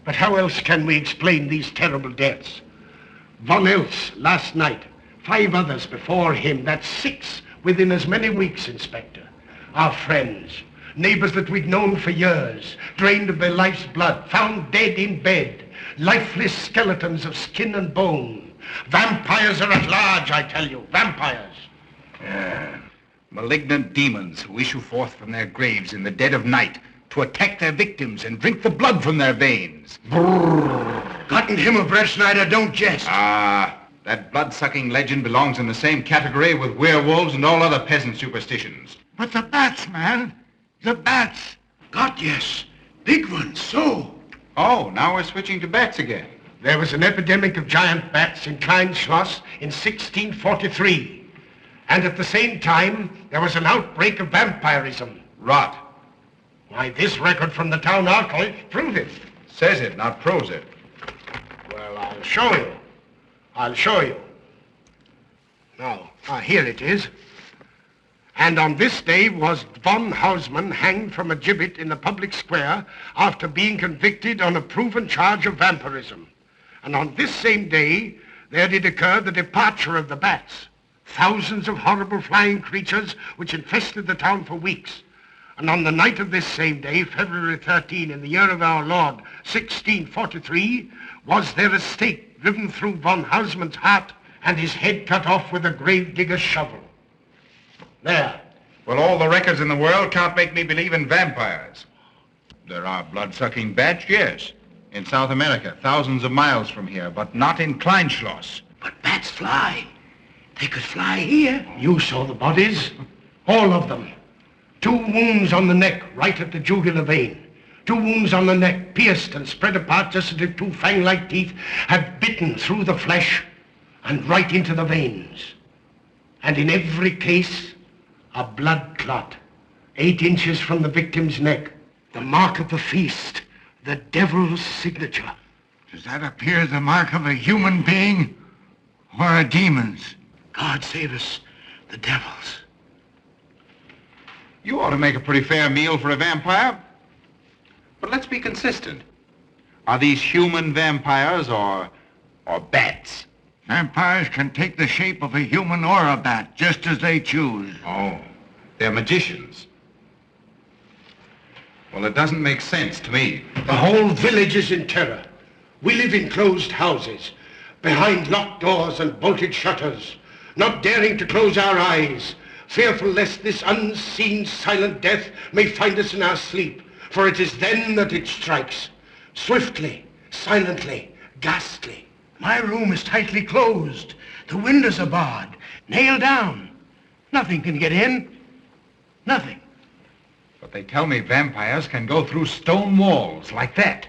But how else can we explain these terrible deaths? Von Elst last night, 5 others before him, that's 6 within as many weeks, Inspector. Our friends, neighbors that we'd known for years, drained of their life's blood, found dead in bed, lifeless skeletons of skin and bone. Vampires are at large, I tell you, vampires. Yeah. Malignant demons who issue forth from their graves in the dead of night to attack their victims and drink the blood from their veins. Brrr. Gotten him a breath, Schneider, don't jest. That blood-sucking legend belongs in the same category with werewolves and all other peasant superstitions. But the bats, man. The bats. God, yes. Big ones, so. Oh, now we're switching to bats again. There was an epidemic of giant bats in Kleinschloss in 1643. And at the same time, there was an outbreak of vampirism. Rot. Why, this record from the town archive proves it. Says it, not proves it. Well, I'll show you. I'll show you. Now, here it is. And on this day was von Hausmann hanged from a gibbet in the public square after being convicted on a proven charge of vampirism. And on this same day, there did occur the departure of the bats. Thousands of horrible flying creatures which infested the town for weeks. And on the night of this same day, February 13, in the year of our Lord, 1643, was there a stake driven through von Hausmann's heart and his head cut off with a grave digger's shovel. There. Well, all the records in the world can't make me believe in vampires. There are blood-sucking bats, yes. In South America, thousands of miles from here, but not in Kleinschloss. But bats fly. They could fly here. You saw the bodies. All of them. 2 wounds on the neck, right at the jugular vein. 2 wounds on the neck, pierced and spread apart just as if 2 fang-like teeth had bitten through the flesh and right into the veins. And in every case, a blood clot, 8 inches from the victim's neck. The mark of the feast, the devil's signature. Does that appear the mark of a human being or a demon's? God save us, the devil's. You ought to make a pretty fair meal for a vampire. But let's be consistent. Are these human vampires or bats? Vampires can take the shape of a human or a bat, just as they choose. Oh, they're magicians. Well, it doesn't make sense to me. The whole village is in terror. We live in closed houses, behind locked doors and bolted shutters, not daring to close our eyes, fearful lest this unseen silent death may find us in our sleep, for it is then that it strikes, swiftly, silently, ghastly. My room is tightly closed. The windows are barred, nailed down. Nothing can get in. Nothing. But they tell me vampires can go through stone walls like that.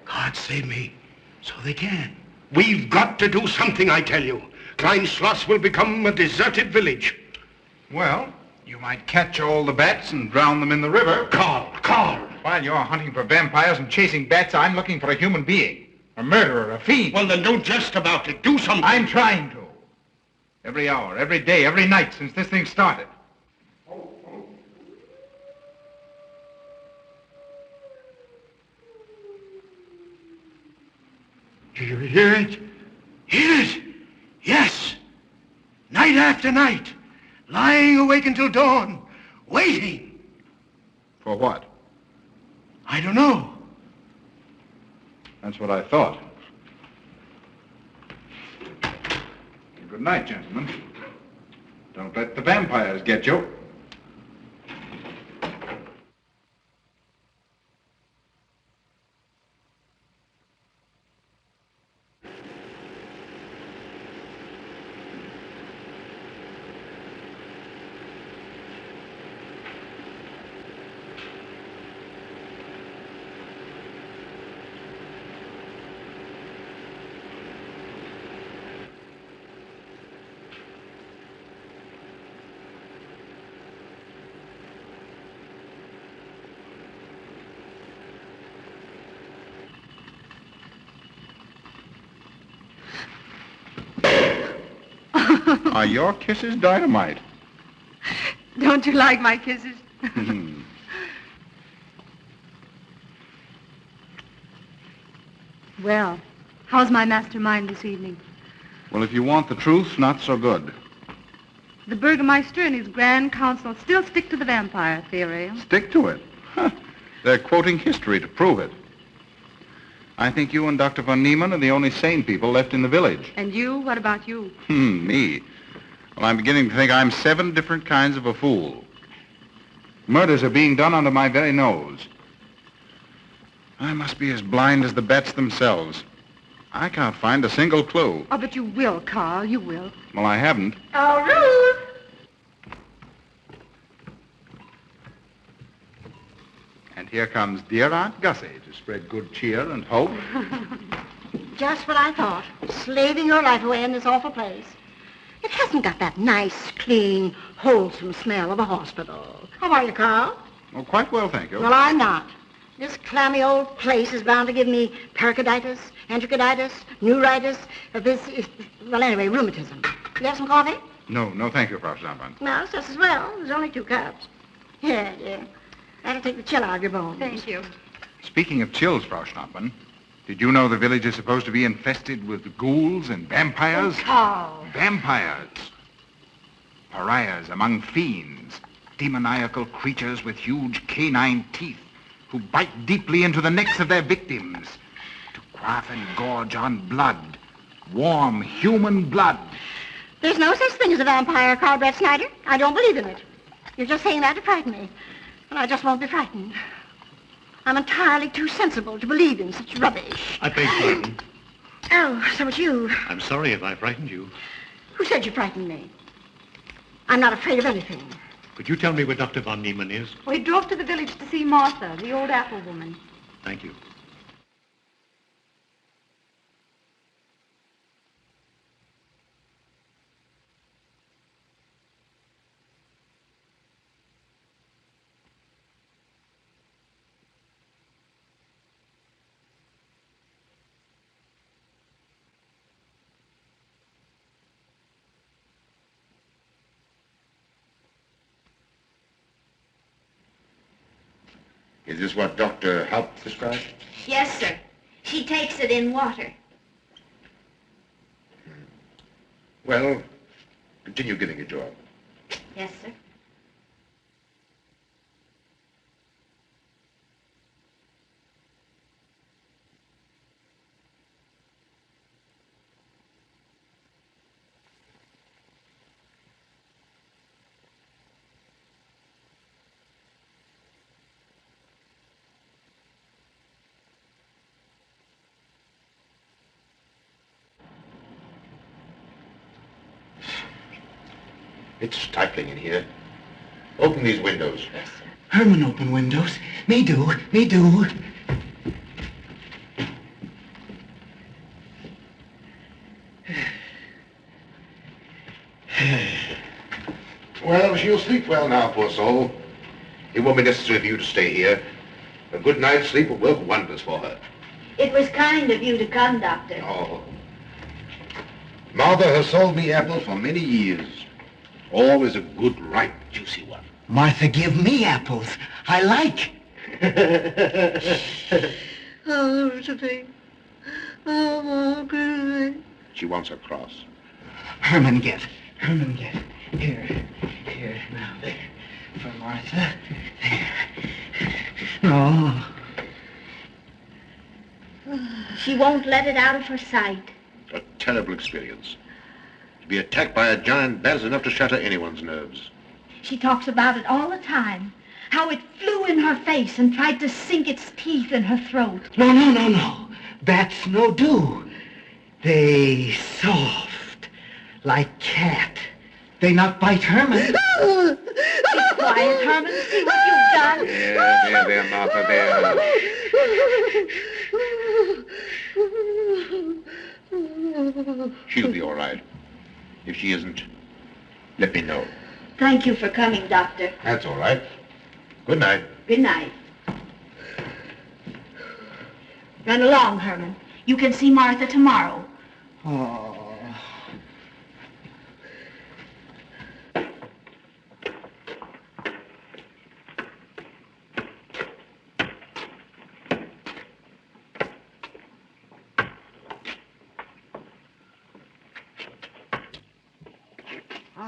God save me, so they can. We've got to do something, I tell you. Kleinschloss will become a deserted village. Well, you might catch all the bats and drown them in the river. Carl. While you're hunting for vampires and chasing bats, I'm looking for a human being. A murderer, a fiend. Well, then don't jest about it. Do something. I'm trying to. Every hour, every day, every night since this thing started. Do you hear it? Hear it? Yes. Night after night. Lying awake until dawn. Waiting. For what? I don't know. That's what I thought. Good night, gentlemen. Don't let the vampires get you. Are your kisses dynamite? Don't you like my kisses? Well, how's my mastermind this evening? Well, if you want the truth, not so good. The Burgermeister and his Grand Council still stick to the vampire theory. Stick to it. Huh. They're quoting history to prove it. I think you and Dr. von Niemann are the only sane people left in the village. And you? What about you? Me? Well, I'm beginning to think I'm 7 different kinds of a fool. Murders are being done under my very nose. I must be as blind as the bats themselves. I can't find a single clue. Oh, but you will, Carl. You will. Well, I haven't. Oh, Ruth! And here comes dear Aunt Gussie to spread good cheer and hope. Just what I thought. Slaving your life away in this awful place. It hasn't got that nice, clean, wholesome smell of a hospital. How are you, Carl? Oh, quite well, thank you. Well, I'm not. This clammy old place is bound to give me pericarditis, enterocolitis, neuritis, well, anyway, rheumatism. You have some coffee? No, thank you, Frau Stampmann. No, it's just as well. There's only 2 cups. Here, dear. That'll take the chill out of your bones. Thank you. Speaking of chills, Frau Stampmann, did you know the village is supposed to be infested with ghouls and vampires? Oh, Carl. Vampires. Pariahs among fiends. Demoniacal creatures with huge canine teeth who bite deeply into the necks of their victims to quaff and gorge on blood. Warm human blood. There's no such thing as a vampire, Carl Brett Snyder. I don't believe in it. You're just saying that to frighten me. And I just won't be frightened. I'm entirely too sensible to believe in such rubbish. I beg pardon. Oh, so it's you. I'm sorry if I frightened you. Who said you frightened me? I'm not afraid of anything. Could you tell me where Dr. von Niemann is? We drove to the village to see Martha, the old apple woman. Thank you. Is this what Dr. Haupt prescribed? Yes, sir. She takes it in water. Well, continue giving it to her. Yes, sir. It's stifling in here. Open these windows. Yes, sir. Herman open windows. Me do. Well, she'll sleep well now, poor soul. It won't be necessary for you to stay here. A good night's sleep will work wonders for her. It was kind of you to come, Doctor. Oh. Martha has sold me apples for many years. Always a good, ripe, juicy one. Martha, give me apples. I like. Oh, Josephine. Oh, Margaret. She wants her cross. Herman, get. Here. Now, there. For Martha. There. No. She won't let it out of her sight. A terrible experience. To be attacked by a giant bat is enough to shatter anyone's nerves. She talks about it all the time. How it flew in her face and tried to sink its teeth in her throat. No. Bats no do. They soft, like cat. They not bite Herman. Keep quiet, Herman. See what you've done. There, Martha, there. She'll be all right. If she isn't, let me know. Thank you for coming, Doctor. That's all right. Good night. Good night. Run along, Herman. You can see Martha tomorrow. Oh.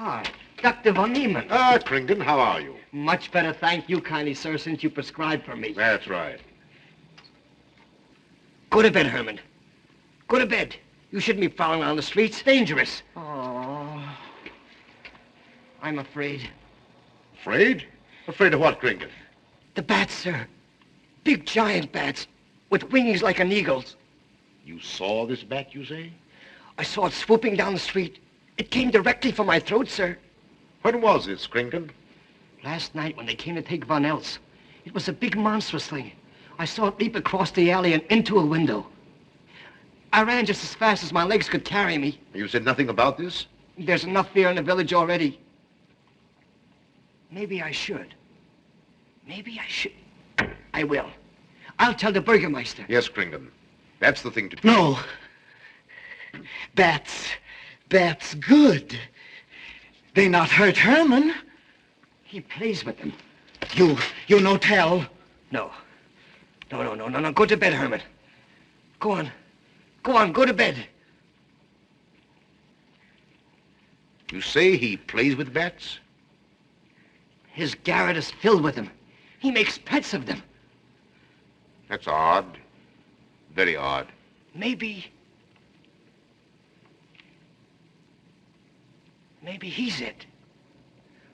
Ah, Dr. von Niemann. Ah, Kringen, how are you? Much better, thank you kindly, sir, since you prescribed for me. That's right. Go to bed, Herman. Go to bed. You shouldn't be prowling around the streets. Dangerous. Oh, I'm afraid. Afraid? Afraid of what, Kringen? The bats, sir. Big giant bats with wings like an eagle's. You saw this bat, you say? I saw it swooping down the street. It came directly for my throat, sir. When was this, Kringen? Last night when they came to take Von Els. It was a big monstrous thing. I saw it leap across the alley and into a window. I ran just as fast as my legs could carry me. You said nothing about this? There's enough fear in the village already. Maybe I should. Maybe I should. I will. I'll tell the Burgermeister. Yes, Kringen. That's the thing to do. No. Bats good. They not hurt Herman. He plays with them. You no tell. No. No. Go to bed, Herman. Go on. Go to bed. You say he plays with bats? His garret is filled with them. He makes pets of them. That's odd. Very odd. Maybe he's it.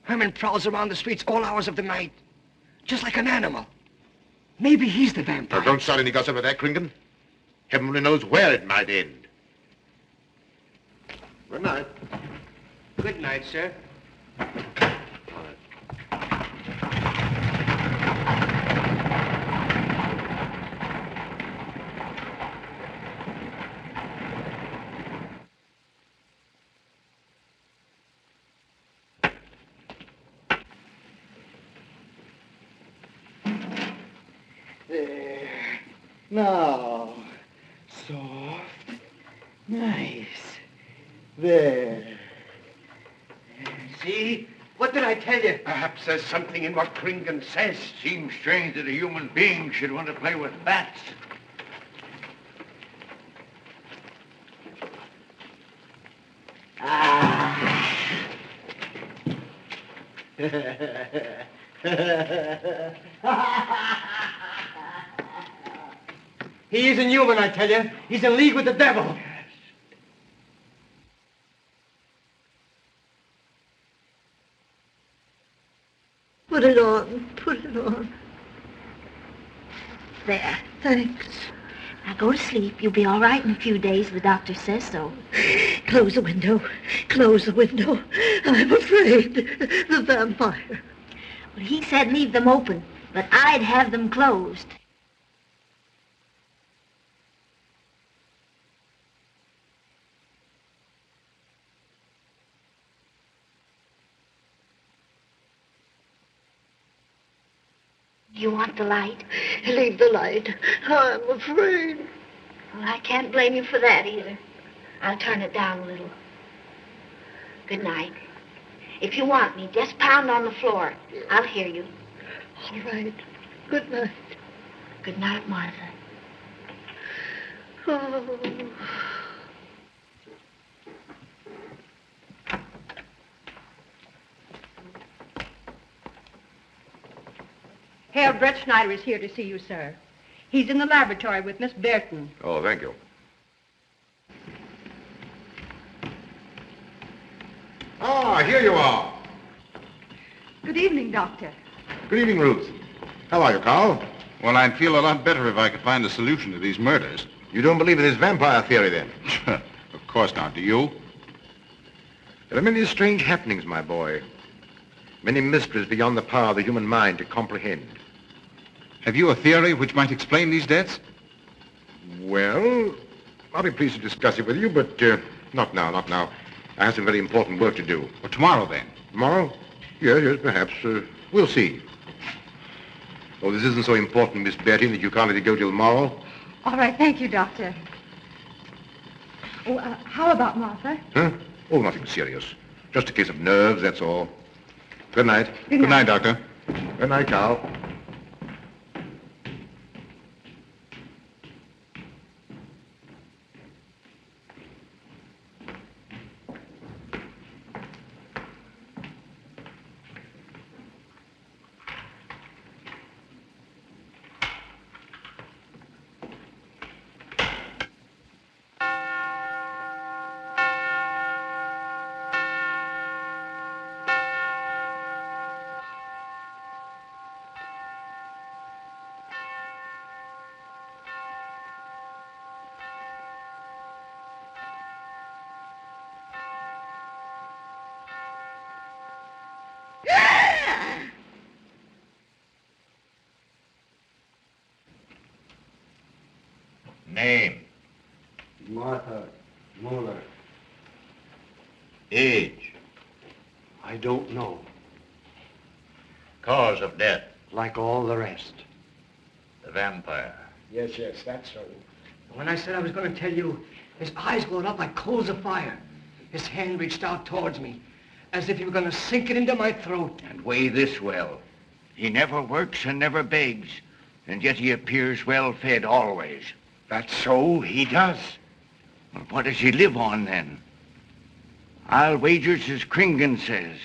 Herman prowls around the streets all hours of the night, just like an animal. Maybe he's the vampire. Now, don't start any gossip of that, Kringen. Heaven only knows where it might end. Good night. Good night, sir. There. Now. Soft. Nice. There. See? What did I tell you? Perhaps there's something in what Kringen says. Seems strange that a human being should want to play with bats. He isn't human, I tell you. He's in league with the devil. Put it on. There. Thanks. Now go to sleep. You'll be all right in a few days. The doctor says so. Close the window. I'm afraid. The vampire. Well, he said leave them open, but I'd have them closed. You want the light? Leave the light. I'm afraid. Well, I can't blame you for that either. I'll turn it down a little. Good night. If you want me, just pound on the floor. I'll hear you. All right. Good night. Good night, Martha. Oh. Herr Brett Schneider is here to see you, sir. He's in the laboratory with Miss Burton. Oh, thank you. Ah, here you are. Good evening, Doctor. Good evening, Ruth. How are you, Carl? Well, I'd feel a lot better if I could find a solution to these murders. You don't believe in this vampire theory, then? Of course not. Do you? There are many strange happenings, my boy. Many mysteries beyond the power of the human mind to comprehend. Have you a theory which might explain these deaths? Well, I'll be pleased to discuss it with you, but not now. I have some very important work to do. Well, tomorrow, then. Tomorrow? Yes, perhaps. We'll see. Oh, this isn't so important, Miss Betty, that you can't let it go till tomorrow. All right, thank you, Doctor. Oh, how about Martha? Huh? Oh, nothing serious. Just a case of nerves, that's all. Good night. Good Good night, Doctor. Good night, Carl. Name. Martha Muller. Age. I don't know. Cause of death. Like all the rest. The vampire. Yes, that's so. When I said I was going to tell you, his eyes glowed up like coals of fire. His hand reached out towards me, as if he were going to sink it into my throat. And weigh this well. He never works and never begs, and yet he appears well-fed always. That's so, he does. Well, what does he live on, then? I'll wager it's as Kringen says.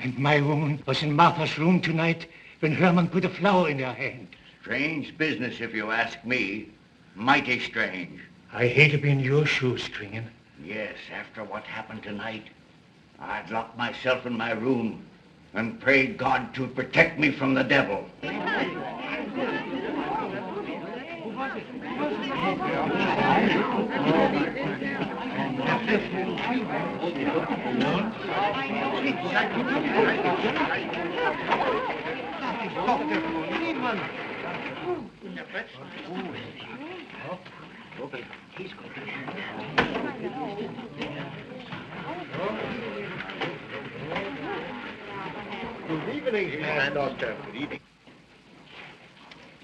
And my woman was in Martha's room tonight when Herman put a flower in her hand. Strange business, if you ask me. Mighty strange. I hate to be in your shoes, Kringen. Yes, after what happened tonight, I'd lock myself in my room and pray God to protect me from the devil. Good evening, Herr Doctor. Good evening.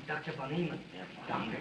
Dr. von Niemann. Doctor.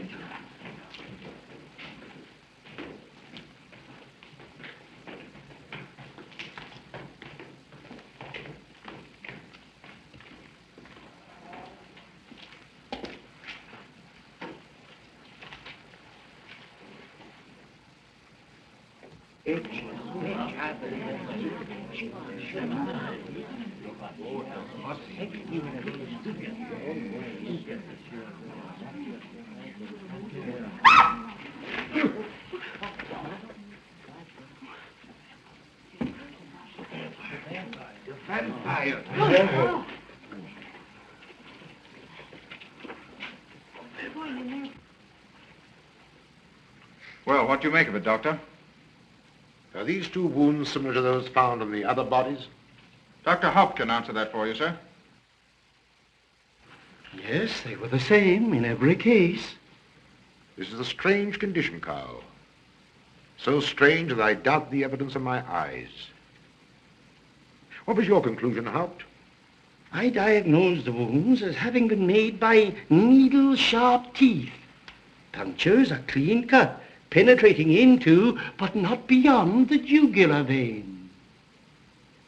Vampire. Well, what do you make of it, Doctor? Are these two wounds similar to those found on the other bodies? Dr. Haupt can answer that for you, sir. Yes, they were the same in every case. This is a strange condition, Carl. So strange that I doubt the evidence of my eyes. What was your conclusion, Haupt? I diagnosed the wounds as having been made by needle-sharp teeth. Punctures are clean cut, penetrating into, but not beyond, the jugular vein.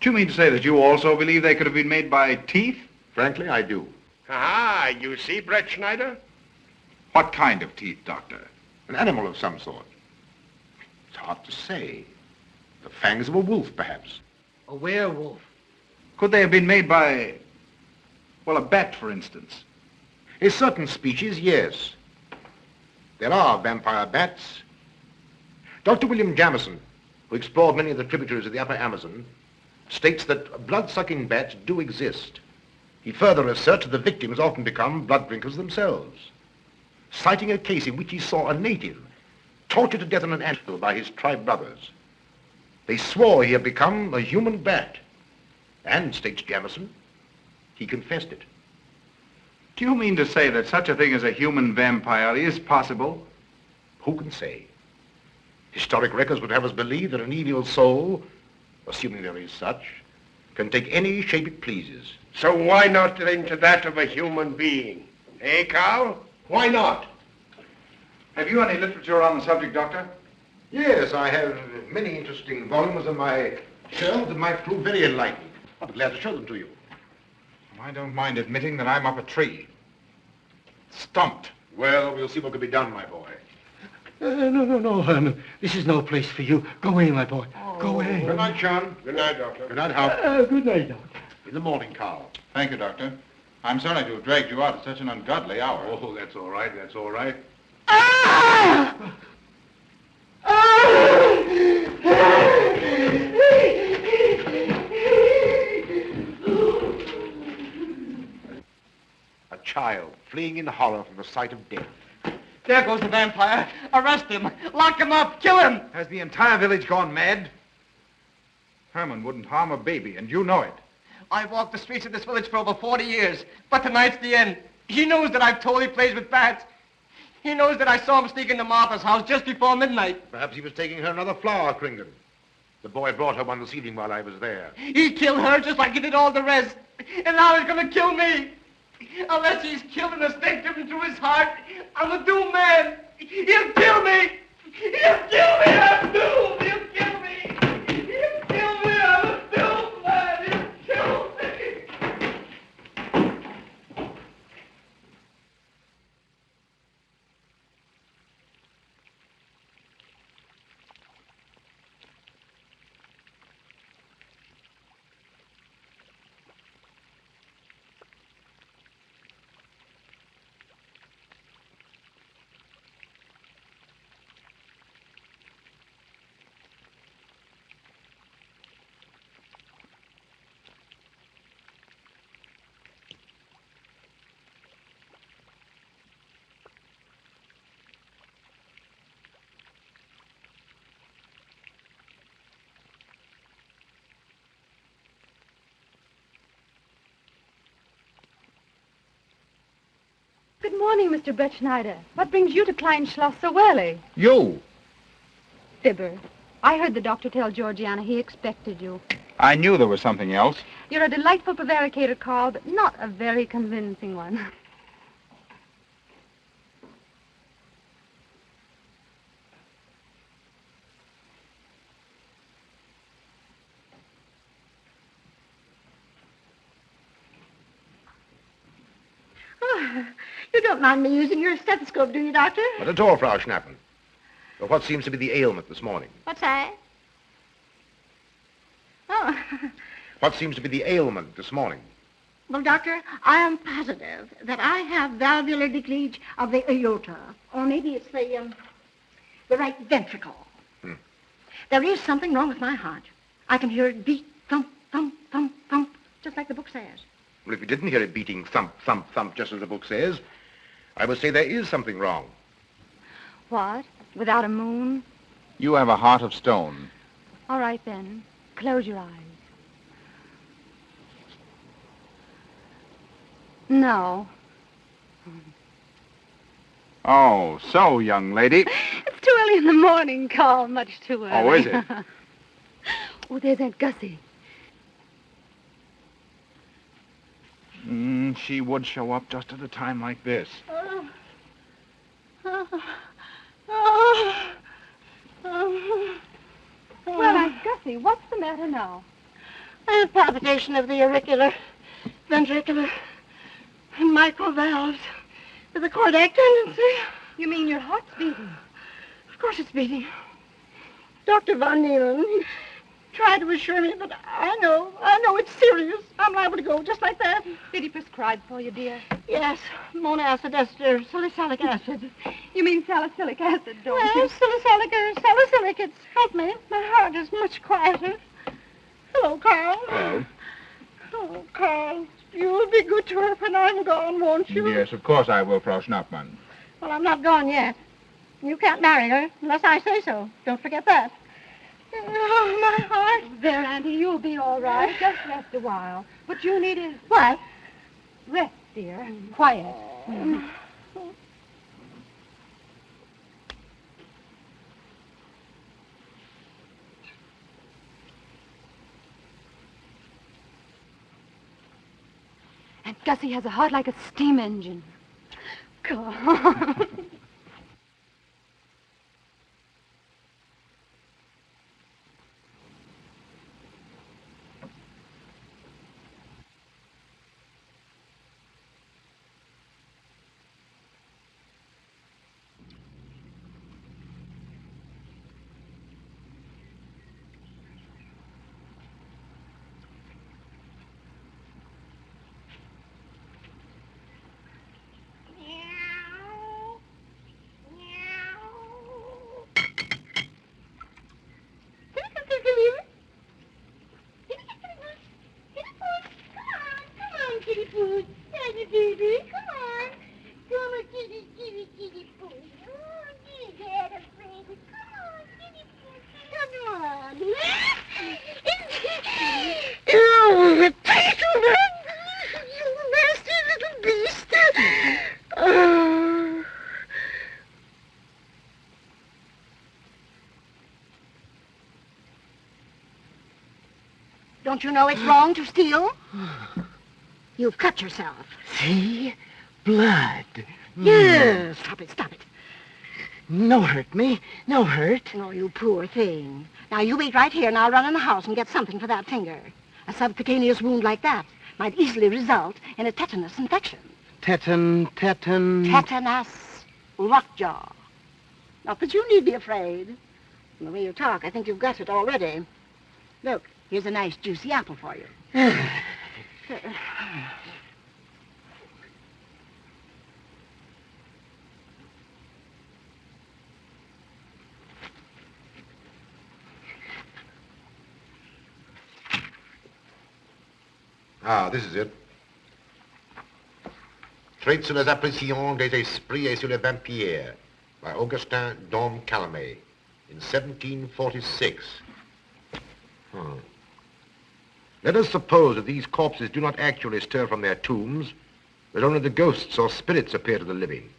Do you mean to say that you also believe they could have been made by teeth? Frankly, I do. Ah, you see, Brett Schneider? What kind of teeth, Doctor? An animal of some sort. It's hard to say. The fangs of a wolf, perhaps. A werewolf. Could they have been made by, well, a bat, for instance? In certain species, yes. There are vampire bats. Dr. William Jamison, who explored many of the tributaries of the upper Amazon, states that blood-sucking bats do exist. He further asserts that the victims often become blood drinkers themselves, citing a case in which he saw a native tortured to death in an anthill by his tribe brothers. They swore he had become a human bat, and, states Jamison, he confessed it. Do you mean to say that such a thing as a human vampire is possible? Who can say? Historic records would have us believe that an evil soul, assuming there is such, can take any shape it pleases. So why not into that of a human being? Eh, Carl? Why not? Have you any literature on the subject, Doctor? Yes, I have many interesting volumes on my shelves that might prove very enlightening. I'll be glad to show them to you. I don't mind admitting that I'm up a tree. Stumped. Well, we'll see what can be done, my boy. No, Herman. This is no place for you. Go away, my boy. Go away. Good night, Sean. Good night, Doctor. Good night, Haupt. Good night, Doctor. In the morning, Carl. Thank you, Doctor. I'm sorry to have dragged you out at such an ungodly hour. Oh, that's all right. That's all right. A child fleeing in horror from the sight of death. There goes the vampire. Arrest him. Lock him up. Kill him. Has the entire village gone mad? Herman wouldn't harm a baby, and you know it. I've walked the streets of this village for over 40 years, but tonight's the end. He knows that I've told he plays with bats. He knows that I saw him sneak into Martha's house just before midnight. Perhaps he was taking her another flower, Kringan. The boy brought her one this evening while I was there. He killed her just like he did all the rest. And now he's going to kill me. Unless he's killed and a stake driven through his heart, I'm a doomed man. He'll kill me. He'll kill me. I'm doomed. He'll kill me. He'll kill me. I'm a doomed man. He'll kill me. Good morning, Mr. Brett Schneider. What brings you to Klein Schloss so early? You? Fibber, I heard the doctor tell Georgiana he expected you. I knew there was something else. You're a delightful prevaricator, Carl, but not a very convincing one. Oh, you don't mind me using your stethoscope, do you, Doctor? Not at all, Frau Schnappen. But what seems to be the ailment this morning? What's that? Oh, What seems to be the ailment this morning? well, Doctor, I am positive that I have valvular leakage of the aorta. Or maybe it's the right ventricle. There is something wrong with my heart. I can hear it beat, thump, thump, thump, thump, just like the book says. Well, if you didn't hear it beating thump, thump, thump, just as the book says, I would say there is something wrong. What? Without a moon? You have a heart of stone. All right, then. Close your eyes. No. Oh, so, young lady. It's too early in the morning, Carl. Much too early. Oh, is it? Oh, there's Aunt Gussie. She would show up just at a time like this. Well, Aunt Gussie, what's the matter now? I have palpitation of the auricular, ventricular, and mitral valves with a cardiac tendency. You mean your heart's beating? Of course it's beating. Dr. Von Nealen tried to assure me, but I know it's serious. I'm liable to go just like that. Did he prescribe for you, dear? Yes, monacid ester, salicylic acid. You mean salicylic acid, don't Well, you? salicylic or salicylic, it's helped me. My heart is much quieter. Hello, Carl. Hello. Oh, Carl, you'll be good to her when I'm gone, won't you? Yes, of course I will, Frau Schnappmann. Well, I'm not gone yet. You can't marry her unless I say so. Don't forget that. Oh, my heart. There, Auntie, you'll be all right. Just rest a while. What you need is What? rest, dear. Quiet. Aunt Gussie has a heart like a steam engine. Carl. Don't you know it's wrong to steal? You've cut yourself. See? Blood. Yes. Stop it, stop it. No hurt me. No hurt. Oh, you poor thing. Now, you wait right here, and I'll run in the house and get something for that finger. A subcutaneous wound like that might easily result in a tetanus infection. Tetanus. Tetanus. Lockjaw. Not that you need be afraid. From the way you talk, I think you've got it already. Look, here's a nice juicy apple for you. Ah, this is it. Traits sur les apparitions des esprits et sur les vampires by Augustin Dom Calame in 1746. Let us suppose that these corpses do not actually stir from their tombs, that only the ghosts or spirits appear to the living.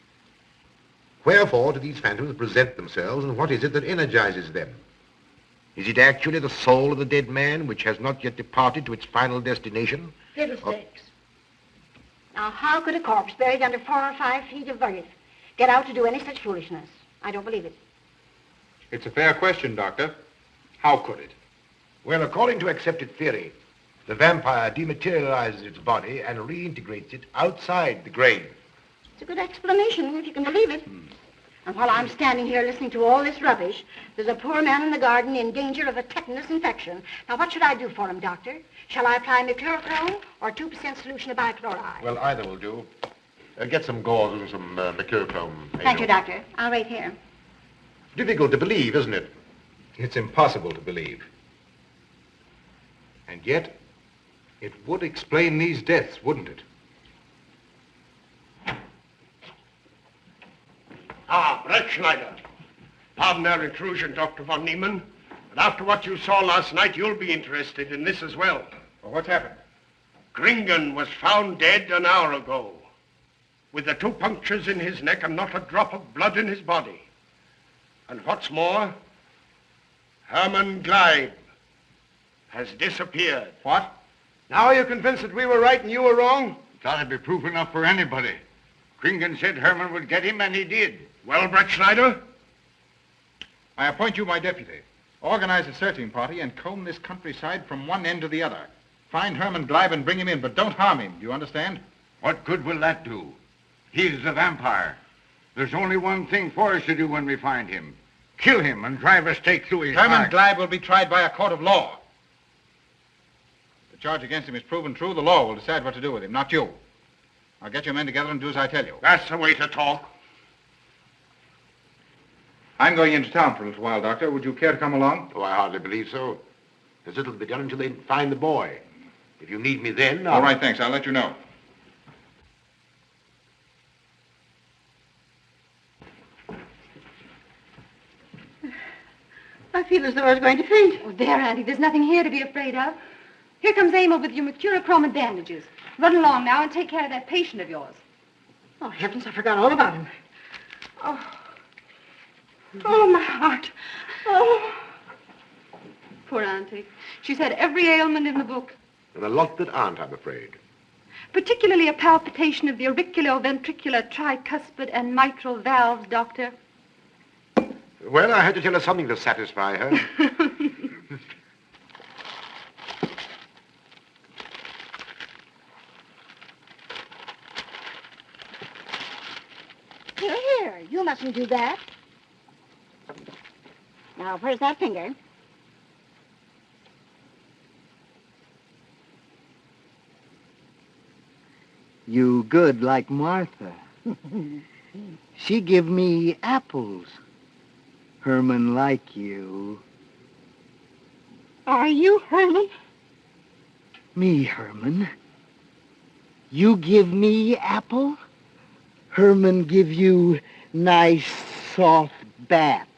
Wherefore do these phantoms present themselves, and what is it that energizes them? Is it actually the soul of the dead man which has not yet departed to its final destination? Fiddlesticks. Now, how could a corpse buried under 4 or 5 feet of earth get out to do any such foolishness? I don't believe it. It's a fair question, Doctor. How could it? Well, according to accepted theory, the vampire dematerializes its body and reintegrates it outside the grave. It's a good explanation, if you can believe it. And while I'm standing here listening to all this rubbish, there's a poor man in the garden in danger of a tetanus infection. Now, what should I do for him, Doctor? Shall I apply mercurochrome or 2% solution of bichloride? Well, either will do. Get some gauze and some mercurochrome. Thank you, Doctor. I'll wait here. Difficult to believe, isn't it? It's impossible to believe. And yet, it would explain these deaths, wouldn't it? Ah, Brett Schneider. Pardon our intrusion, Dr. von Niemann, but after what you saw last night, you'll be interested in this as well. Well, what's happened? Gringen was found dead an hour ago, with the 2 punctures in his neck and not a drop of blood in his body. And what's more, Hermann Gleib has disappeared. What? Now are you convinced that we were right and you were wrong? That'd be proof enough for anybody. Kringen said Herman would get him, and he did. Well, Brett Schneider? I appoint you my deputy. Organize a searching party and comb this countryside from one end to the other. Find Herman Gleib and bring him in, but don't harm him. Do you understand? What good will that do? He's the vampire. There's only one thing for us to do when we find him. Kill him and drive a stake through his Herman heart. Gleib will be tried by a court of law. If the charge against him is proven true, the law will decide what to do with him, not you. I'll get your men together and do as I tell you. That's the way to talk. I'm going into town for a little while, Doctor. Would you care to come along? Oh, I hardly believe so. There's little to be done until they find the boy. If you need me then, All right, thanks. I'll let you know. I feel as though I was going to faint. Oh, there, Auntie. There's nothing here to be afraid of. Here comes Emil with your mercurochrome and bandages. Run along now and take care of that patient of yours. Oh, heavens, I forgot all about him. Oh, my heart. Oh. Poor Auntie. She's had every ailment in the book. and a lot that aren't, I'm afraid. Particularly a palpitation of the auriculoventricular, tricuspid, and mitral valves, Doctor. Well, I had to tell her something to satisfy her. Here, you mustn't do that. Now, where's that finger? You good like Martha. She give me apples. Herman like you. Are you Herman? Me, Herman. You give me apple? Herman give you nice soft bat.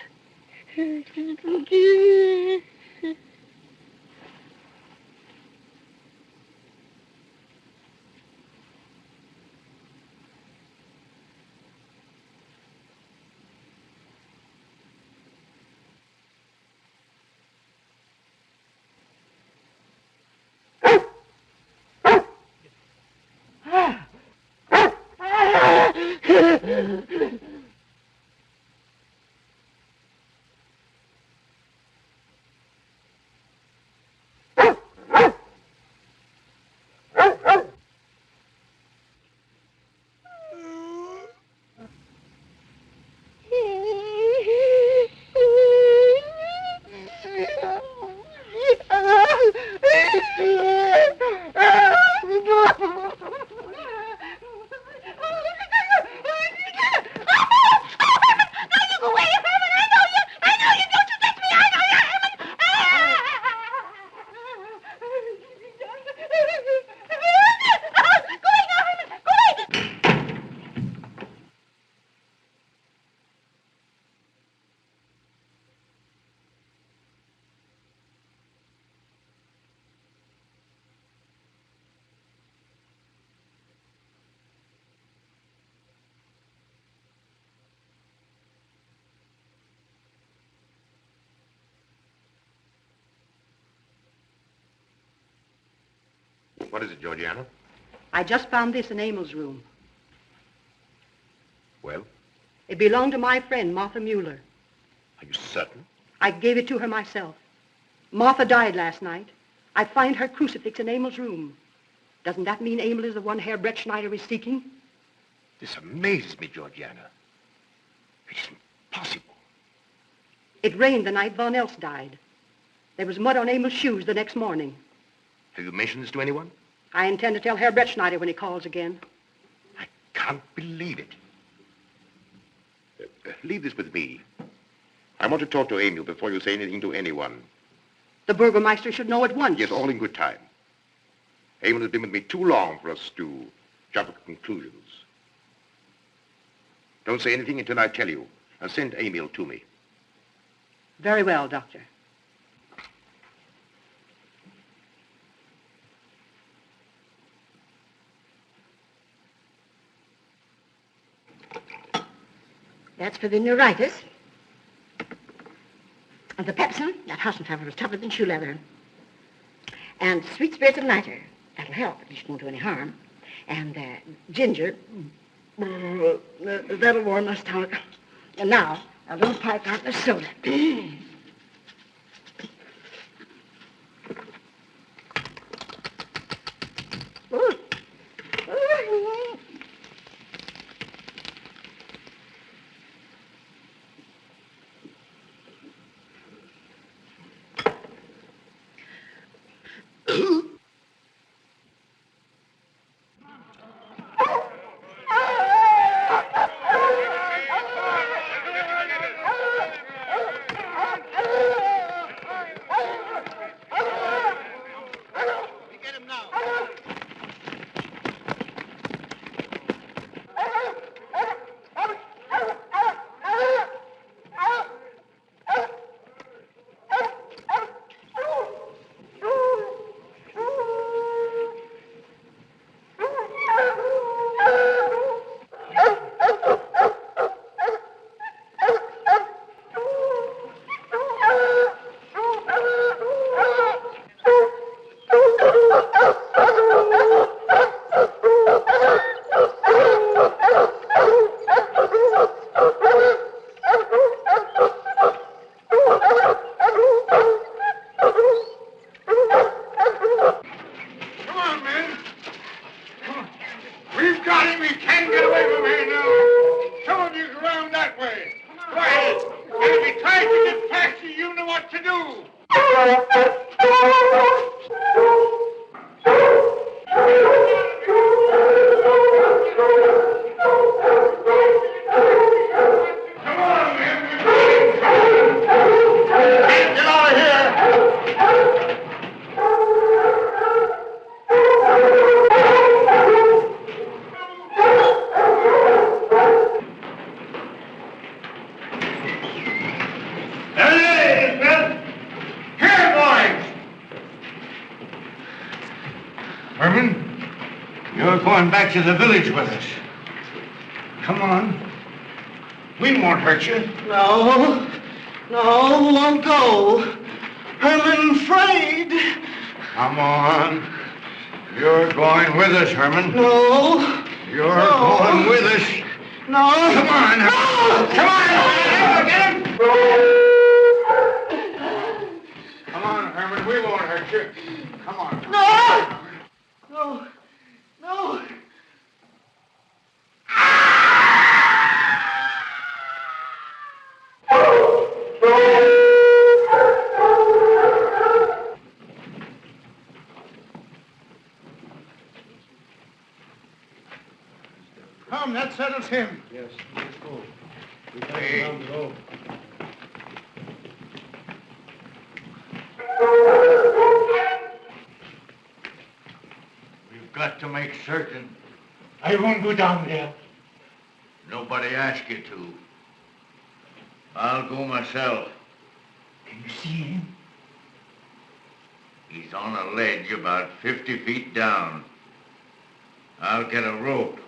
What is it, Georgiana? I just found this in Emil's room. Well, It belonged to my friend, Martha Mueller. are you certain? I gave it to her myself. Martha died last night. I find her crucifix in Emil's room. Doesn't that mean Emil is the one Herr Brett Schneider is seeking? This amazes me, Georgiana. It isn't possible. It rained the night Von Elst died. There was mud on Emil's shoes the next morning. Have you mentioned this to anyone? I intend to tell Herr Brett Schneider when he calls again. Can't believe it. Leave this with me. I want to talk to Emil before you say anything to anyone. The Burgermeister should know at once. Yes, all in good time. Emil has been with me too long for us to jump at conclusions. Don't say anything until I tell you, and send Emil to me. Very well, Doctor. That's for the neuritis. And the pepsin, that Hassenthafer is tougher than shoe leather. And sweet spirits of nitre, that'll help, at least won't do any harm. And ginger, that'll warm my stomach. And now, a little pipe out of soda. Back to the village with us. Come on. We won't hurt you. No, won't go. Herman afraid. Come on. You're going with us, Herman. No. You're going with us. No! Come on! No! Come on! Get him! Come on, Herman. We won't hurt you. Come on. No! No! No! Come, that settles him. Yes, let's go. We got Hey. him down below. We've got to make certain. I won't go down there. Nobody asked you to. I'll go myself. Can you see him? He's on a ledge about 50 feet down. I'll get a rope.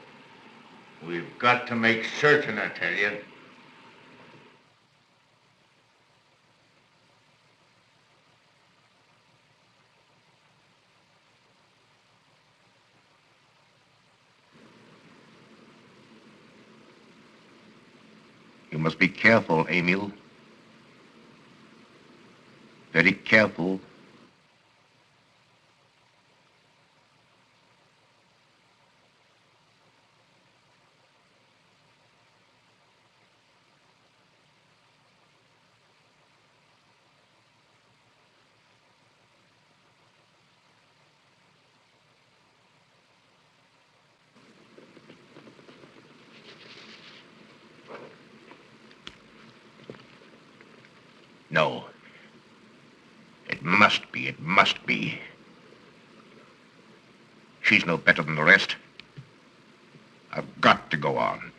We've got to make certain, I tell you. You must be careful, Emil. Very careful. No. It must be, it must be. She's no better than the rest. I've got to go on.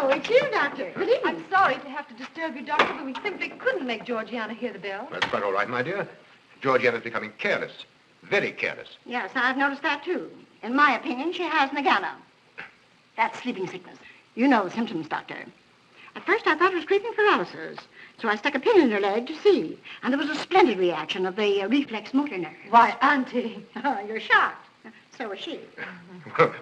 Oh, it's you, Doctor. Good evening. I'm sorry to have to disturb you, Doctor, but we simply couldn't make Georgiana hear the bell. That's quite all right, my dear. Georgiana's becoming careless. Very careless. Yes, I've noticed that, too. In my opinion, she has Nagana. That's sleeping sickness. You know the symptoms, Doctor. At first, I thought it was creeping paralysis, so I stuck a pin in her leg to see, and there was a splendid reaction of the reflex motor nerve. Why, Auntie. Oh, you're shocked. So was she.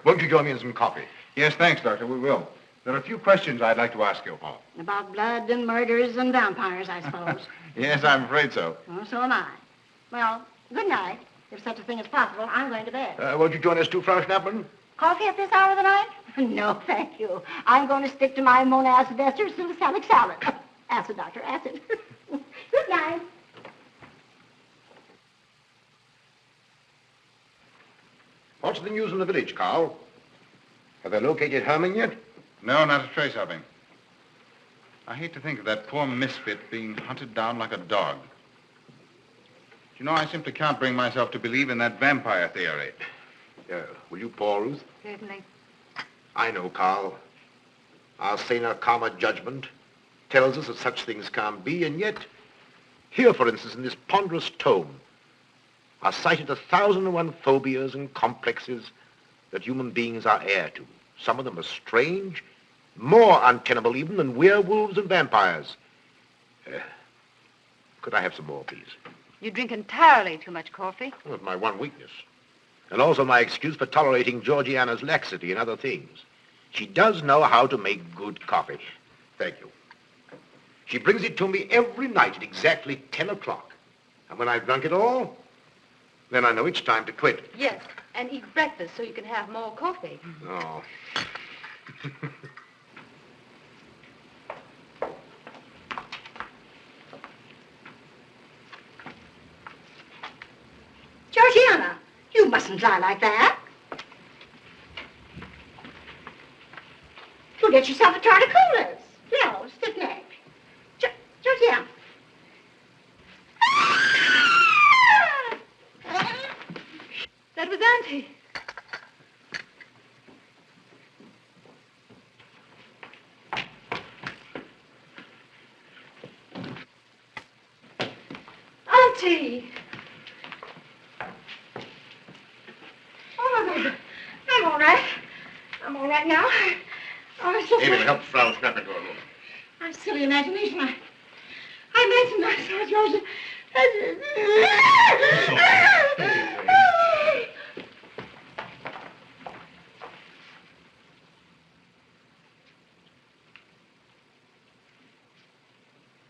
Won't you join me in some coffee? Yes, thanks, Doctor. We will. There are a few questions I'd like to ask you. About blood and murders and vampires, I suppose. Yes, I'm afraid so. Oh, so am I. Well, good night. If such a thing is possible, I'm going to bed. Won't you join us too, Frau Schnappmann? Coffee at this hour of the night? No, thank you. I'm going to stick to my Monaz Vester Sulisalic salad. Acid, Doctor, acid. Good night. What's the news in the village, Carl? Have they located Herman yet? No, not a trace of him. I hate to think of that poor misfit being hunted down like a dog. You know, I simply can't bring myself to believe in that vampire theory. Will you pour, Ruth? Certainly. I know, Carl. Our saner, calmer judgment tells us that such things can't be, and yet, here, for instance, in this ponderous tome, are cited 1,001 phobias and complexes that human beings are heir to. Some of them are strange, more untenable even than werewolves and vampires. Could I have some more, please? You drink entirely too much coffee. Well, it's my one weakness. And also my excuse for tolerating Georgiana's laxity and other things. She does know how to make good coffee. Thank you. She brings it to me every night at exactly 10 o'clock. And when I've drunk it all, then I know it's time to quit. Yes, and eat breakfast so you can have more coffee. Oh. Georgiana, you mustn't lie like that. You'll get yourself a torticollis. No, stiff neck. Georgiana. That was Auntie. Auntie! Oh, I'm all right. I'm all right now. Oh, it's just... Amy, help Frau Schnappmann to her room. My silly imagination. I imagined myself, Joseph.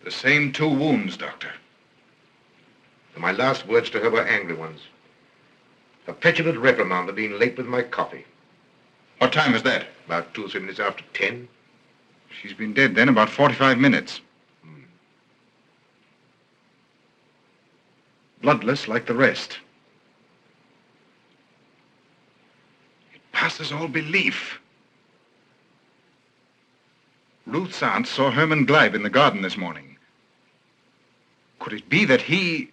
The same 2 wounds, Doctor. And my last words to her were angry ones. A petulant reprimand for being late with my coffee. What time was that? About 2 or 3 minutes after 10. She's been dead then about 45 minutes. Bloodless like the rest. It passes all belief. Ruth's aunt saw Herman Gleib in the garden this morning. Could it be that he...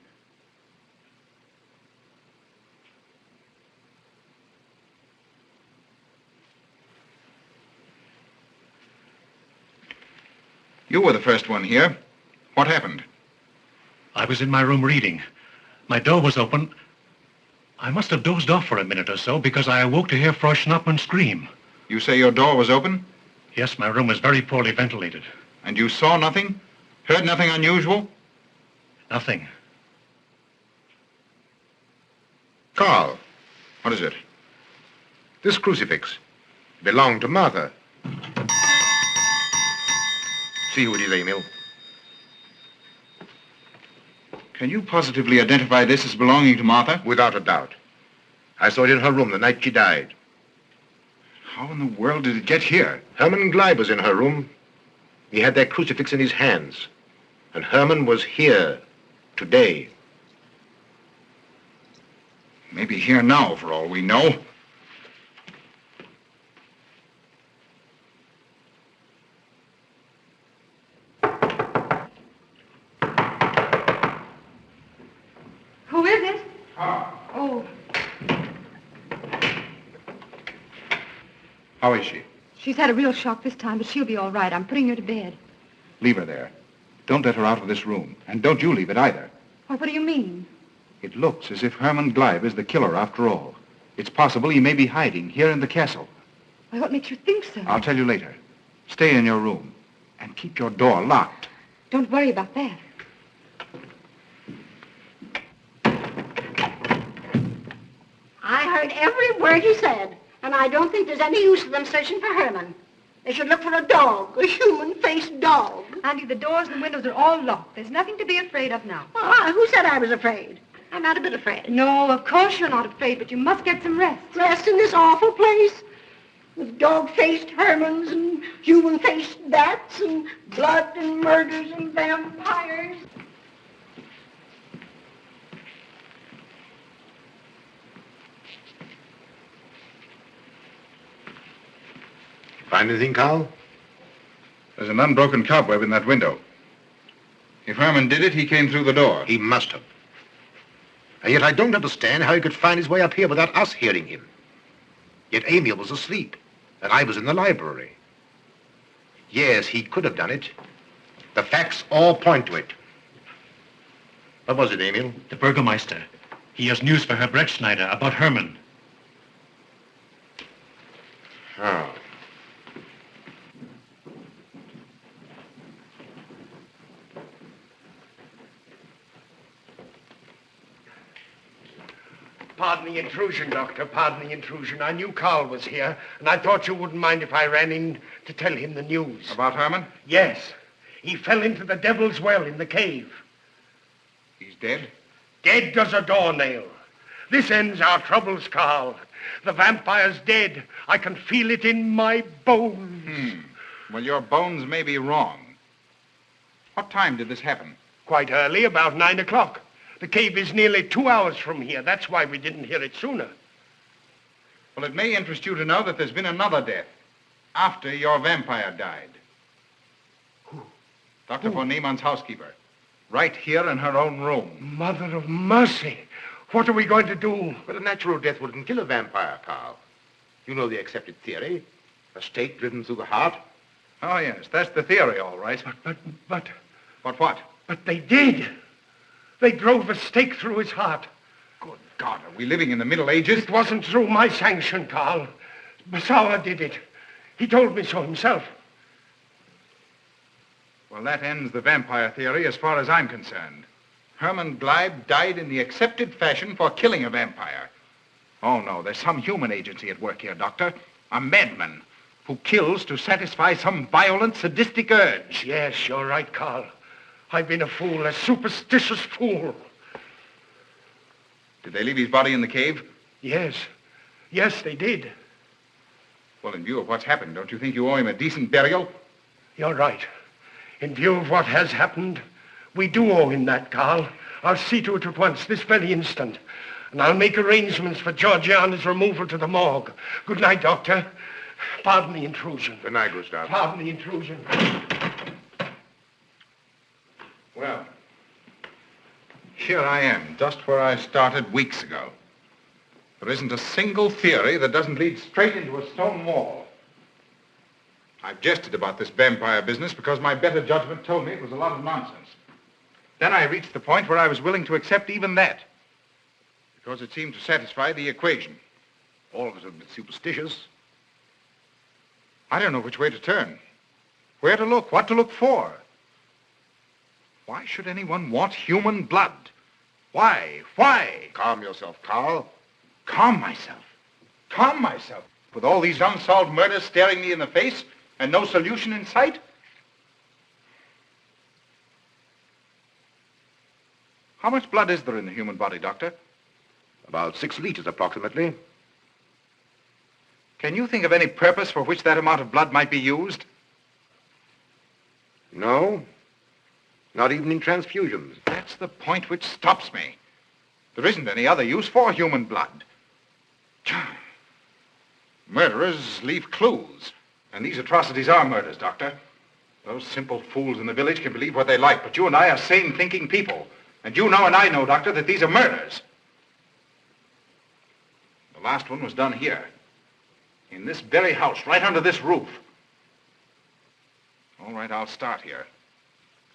You were the first one here. What happened? I was in my room reading. My door was open. I must have dozed off for a minute or so because I awoke to hear Frau Schnappmann scream. You say your door was open? Yes, my room was very poorly ventilated. And you saw nothing? Heard nothing unusual? Nothing. Carl. What is it? This crucifix belonged to Martha. See who it is, Emil. Can you positively identify this as belonging to Martha? Without a doubt. I saw it in her room the night she died. How in the world did it get here? Herman Gleib was in her room. He had that crucifix in his hands. And Herman was here today. Maybe here now, for all we know. Who is it? Oh, How is she? she's had a real shock this time, but she'll be all right. I'm putting her to bed. Leave her there. Don't let her out of this room. And don't you leave it either. Why, what do you mean? It looks as if Herman Gleib is the killer after all. It's possible he may be hiding here in the castle. Why, what makes you think so? I'll tell you later. Stay in your room and keep your door locked. Don't worry about that. I heard every word he said, and I don't think there's any use of them searching for Herman. They should look for a dog, a human-faced dog. Auntie, the doors and windows are all locked. There's nothing to be afraid of now. Who said I was afraid? I'm not a bit afraid. No, of course you're not afraid, but you must get some rest. Rest in this awful place with dog-faced Hermans and human-faced bats and blood and murders and vampires. Find anything, Carl? There's an unbroken cobweb in that window. If Herman did it, he came through the door. He must have. And yet I don't understand how he could find his way up here without us hearing him. Yet Emil was asleep, and I was in the library. Yes, he could have done it. The facts all point to it. What was it, Emil? The Burgermeister. He has news for Herr Brettschneider about Herman. Oh. Pardon the intrusion, Doctor. Pardon the intrusion. I knew Carl was here, and I thought you wouldn't mind if I ran in to tell him the news. About Herman? Yes. He fell into the Devil's Well in the cave. He's dead? Dead as a doornail. This ends our troubles, Carl. The vampire's dead. I can feel it in my bones. Well, your bones may be wrong. What time did this happen? Quite early, about 9 o'clock. The cave is nearly 2 hours from here. That's why we didn't hear it sooner. Well, it may interest you to know that there's been another death after your vampire died. Who? Dr. von Niemann's housekeeper. Right here in her own room. Mother of mercy. What are we going to do? But a natural death wouldn't kill a vampire, Carl. You know the accepted theory. A stake driven through the heart. Oh, yes, that's the theory, all right. But... But what? But they did. They drove a stake through his heart. Good God, are we living in the Middle Ages? It wasn't through my sanction, Carl. Basawa did it. He told me so himself. Well, that ends the vampire theory as far as I'm concerned. Herman Gleib died in the accepted fashion for killing a vampire. Oh, no, there's some human agency at work here, Doctor. A madman who kills to satisfy some violent, sadistic urge. Yes, you're right, Carl. I've been a fool, a superstitious fool. Did they leave his body in the cave? Yes. Yes, they did. Well, in view of what's happened, don't you think you owe him a decent burial? You're right. In view of what has happened, we do owe him that, Carl. I'll see to it at once, this very instant. And I'll make arrangements for Georgiana's removal to the morgue. Good night, Doctor. Pardon the intrusion. Good night, Gustav. Pardon the intrusion. Well, here I am, just where I started weeks ago. There isn't a single theory that doesn't lead straight into a stone wall. I've jested about this vampire business because my better judgment told me it was a lot of nonsense. Then I reached the point where I was willing to accept even that, because it seemed to satisfy the equation. All of us are a bit superstitious. I don't know which way to turn, where to look, what to look for. Why should anyone want human blood? Why? Why? Calm yourself, Carl. Calm myself? Calm myself? With all these unsolved murders staring me in the face and no solution in sight? How much blood is there in the human body, Doctor? About 6 liters, approximately. Can you think of any purpose for which that amount of blood might be used? No. Not even in transfusions. That's the point which stops me. There isn't any other use for human blood. Murderers leave clues. And these atrocities are murders, Doctor. Those simple fools in the village can believe what they like, but you and I are sane, thinking people. And you know and I know, Doctor, that these are murders. The last one was done here. In this very house, right under this roof. All right, I'll start here.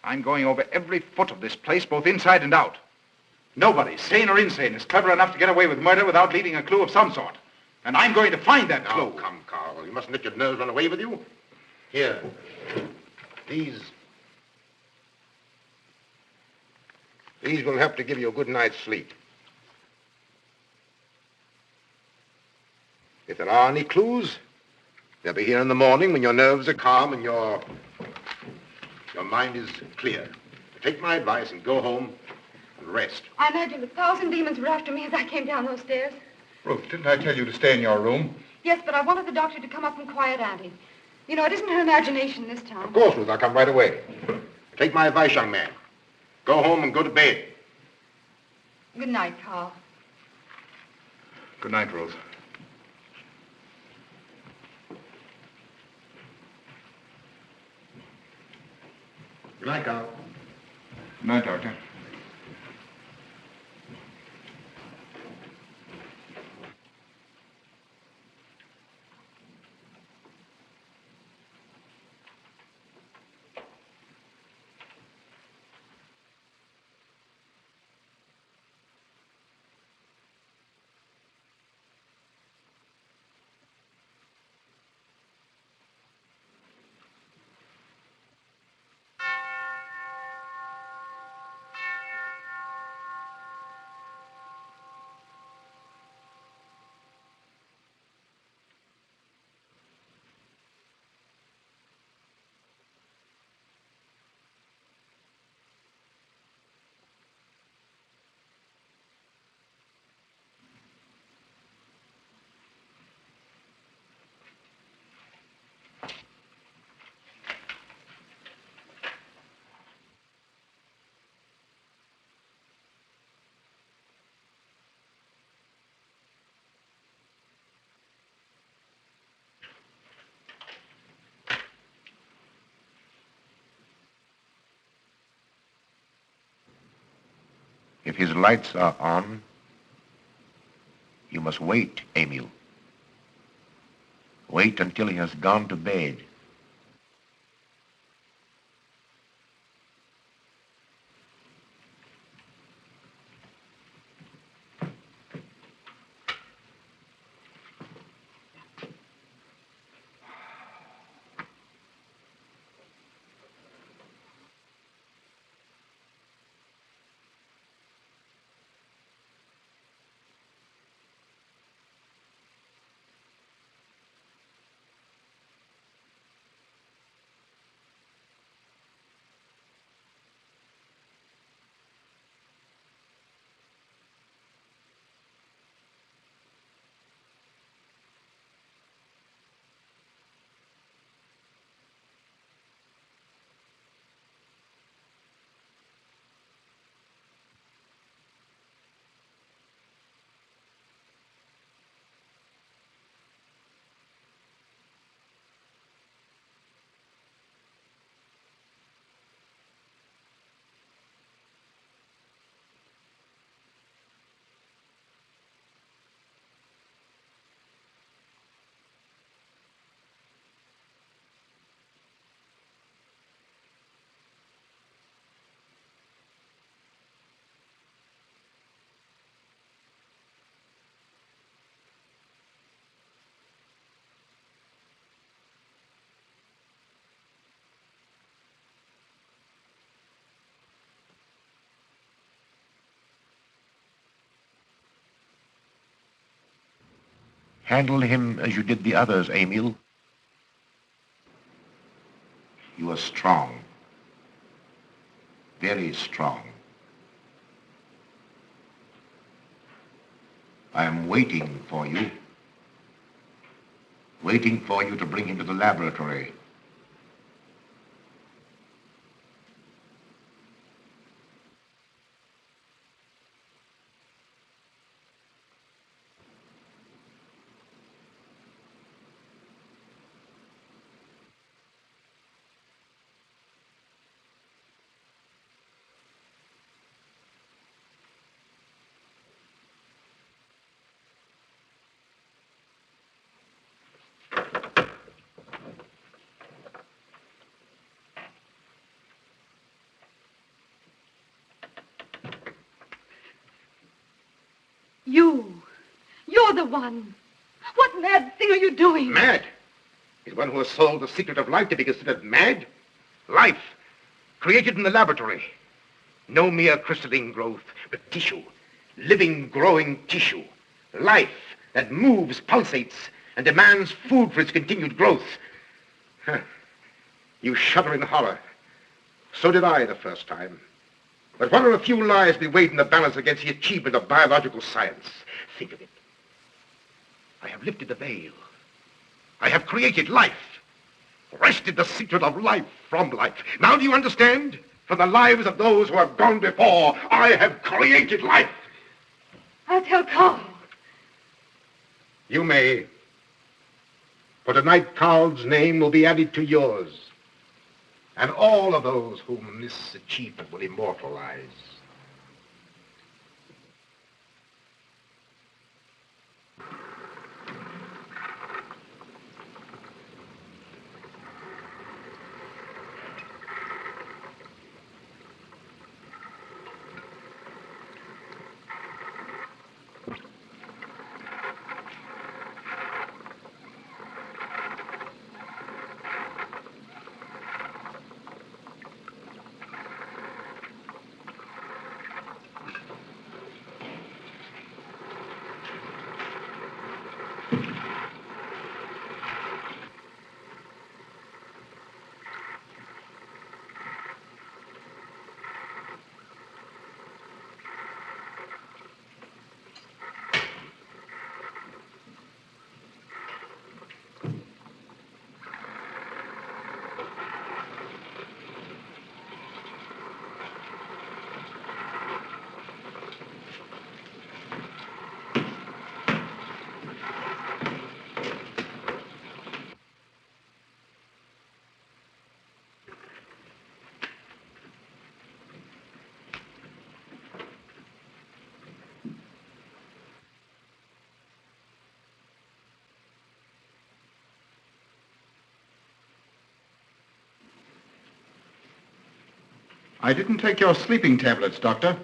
I'm going over every foot of this place, both inside and out. Nobody, sane or insane, is clever enough to get away with murder without leaving a clue of some sort. And I'm going to find that clue. Now, come, Carl. You mustn't let your nerves run away with you. Here. These will help to give you a good night's sleep. If there are any clues, they'll be here in the morning when your nerves are calm and your mind is clear. Take my advice and go home Rest. I imagine 1,000 demons were after me as I came down those stairs. Ruth, didn't I tell you to stay in your room? Yes, but I wanted the doctor to come up and quiet Auntie. You know, it isn't her imagination this time. Of course, Ruth, I'll come right away. Take my advice, young man. Go home and go to bed. Good night, Carl. Good night, Ruth. Good night, Carl. Good night, Doctor. If his lights are on, you must wait, Emil. Wait until he has gone to bed. Handle him as you did the others, Emil. You are strong. Very strong. I am waiting for you. Waiting for you to bring him to the laboratory. You're the one. What mad thing are you doing? Mad? Is one who has solved the secret of life to be considered mad? Life, created in the laboratory. No mere crystalline growth, but tissue. Living, growing tissue. Life that moves, pulsates, and demands food for its continued growth. Huh. You shudder in horror. So did I the first time. But what are a few lives be weighed in the balance against the achievement of biological science? Think of it. I have lifted the veil. I have created life, wrested the secret of life from life. Now do you understand? From the lives of those who have gone before, I have created life. I'll tell Carl. You may. For tonight, Carl's name will be added to yours. And all of those whom this achievement will immortalize. I didn't take your sleeping tablets, Doctor.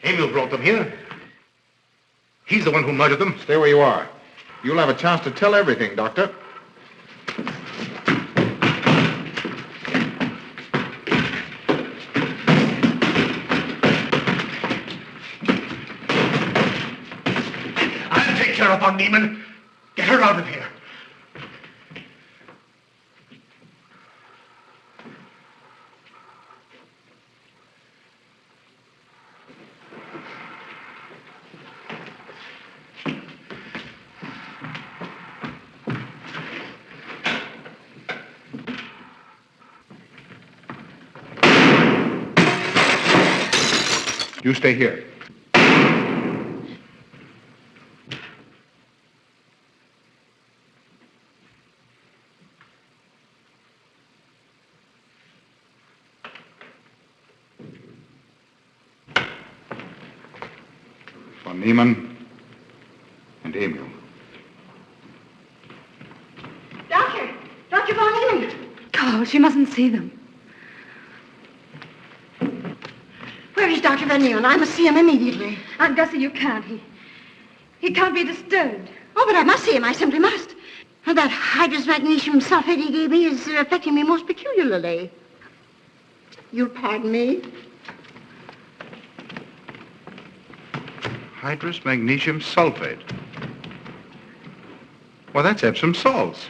Emil brought them here. He's the one who murdered them. Stay where you are. You'll have a chance to tell everything, Doctor. I'll take care of von Niemann. Get her out of here. You stay here. Von Niemann and Emil. Doctor! Dr. Von Niemann! Carl, she mustn't see them. Where is Dr. Van Niemann? I must see him immediately. Aunt Gussie, you can't. He can't be disturbed. Oh, but I must see him. I simply must. And that hydrous magnesium sulfate he gave me is affecting me most peculiarly. You'll pardon me? Hydrous magnesium sulfate. Well, that's Epsom salts.